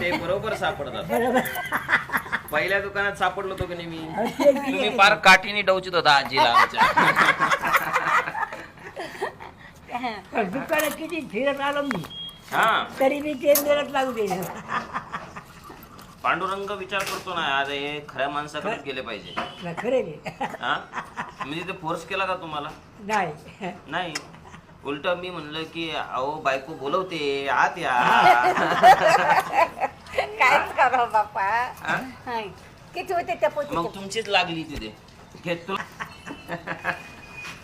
ते बरोबर सापडतात. बरोबर. पहिल्या दुकानात सापडलो होतो की नाही मी. ते तुम्ही फार काठीने डवचित होता आजीला आमच्या. दुकानात किती फिरत आलो मी हा तरी मी ते मिळत लागू दे. पांडुरंग विचार करतो ना, अरे हे खऱ्या माणसाकडेच गेले पाहिजे. खरे हा मी तिथे फोर्स केला का तुम्हाला? नाही. नाही, उलट मी म्हणलं की अहो बायको बोलवते आत या. कायच करा बापा. किती होते त्या मग पोती? तुमचीच लागली तिथे. घेत तुला.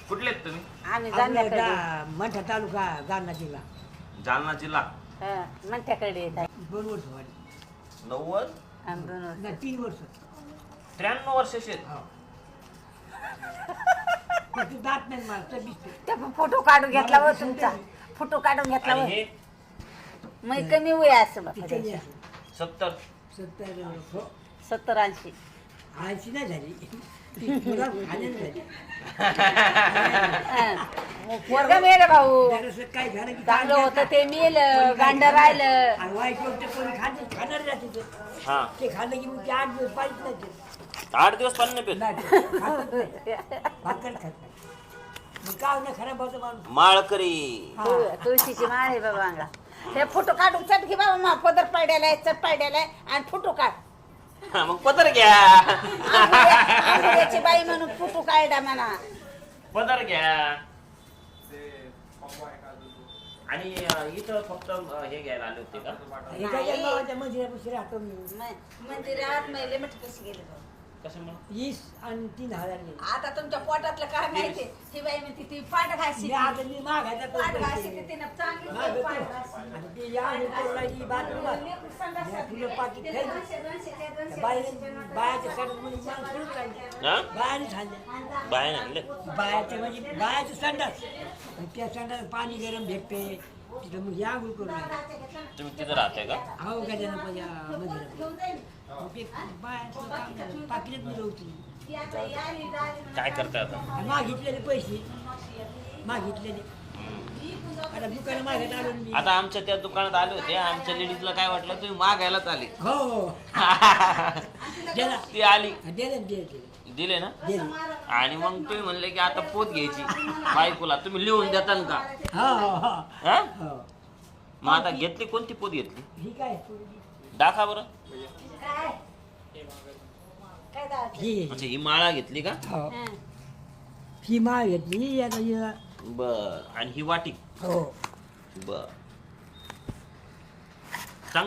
कुठले आहेत तुम्ही? आम्ही आपलं जाण्याकडे मोठा तालुका जालना जिल्हा. जालना जिल्हा. म्हणत्याकडे येत आहे. 2 वर्ष वाढली. 90 आम्ही 2 वर्ष. नाही 3 वर्ष. 93 वर्षाचे आहेत. हो. पण ते दात नाही मला 26 ते. त्या फोटो काढून घेतला व तुमचा. फोटो काढून घेतला व. आणि हे मग कमी वय असं ती बापा. कमी असेल. 70. 70 हो. 70-80. 80 नाही झाली. ती पुरा खाण्याने झाली. पोरगा मेले भाऊ. जरासं काय झालं की चांगलं होतं ते मेलं, गांड राहिलं. आणि वाईट गोष्ट कोणी खाणार जाते ते. हा ते खाल्लं की मग ते 8 दिवस पाहिजे नाही ते. 8 दिवस पण नाही पेत. नाही ते खातच नाही. भाकर खात नाही. मग काय ना खराब होतं माणूस. माळकरी. तुळशीची माळ आहे बाबा अंगा. हे फोटो काढून चट घे बाबा, मा पदर पाड्याला आहे, चट पाड्याला आहे आणि फोटो काढ. हा, मग पदर घ्या. आंबोड्याची बाई म्हणून फोटो काढा म्हणा. पदर घ्या. आणि इथं फक्त हे घ्यायला आले होते का? एका जन्माच्या मंदिरापाशी राहतो मी. मंदिरात मैले मठ कशी गेले बाबा. कशामुळे? 20 आणि 3,000 गेले. आता तुमच्या पोटातलं काय माहिती? ही बाई म्हणते ती पाठ घाशी. मी आता मी मागायचा तो पाठ घाशी पैसे. तिने चांगली मागं पाठ तो. घाशी. आणि ते या आणि पोरला ही बाथरूमला. या फुलं पाकीट खायची. बायाच्या सणात म्हणजे माणूस सोडून राहिले. हा बायाने खाल्ले. बाहेर आणले. बायाच्या म्हणजे बायाचं संडास. आणि त्या संडास पाणी गरम भेटते. तिथं मग या आंघोळ करून राहिले. तुम्ही तिथं राहताय का? अहो गजानन पण या मंदिरात. मग ते बायाचं काम पाकिटात मिळवती. काय करताय आता? मागितलेले पैसे मागितलेले. आता दुकान मागत आलो मी. आता आमच्या त्या दुकानात आले होते, आमच्या लेडीजला काय वाटलं तुम्ही मागायलाच आले. हो हो. दिला ती आली, दिले दिले दिले ना. दिले. आणि मग तुम्ही म्हणले की आता पोत घ्यायची बायकोला, तुम्ही लिहून देताल का? हो हो हो हा? हो. मग आता घेतली, कोणती पोत घेतली? ही काय दाखा बरं. ही म्हणजे ही माळा घेतली का? हो ही माळ घेतली आता हिला. बर. आणि ही वाटी. हो बर.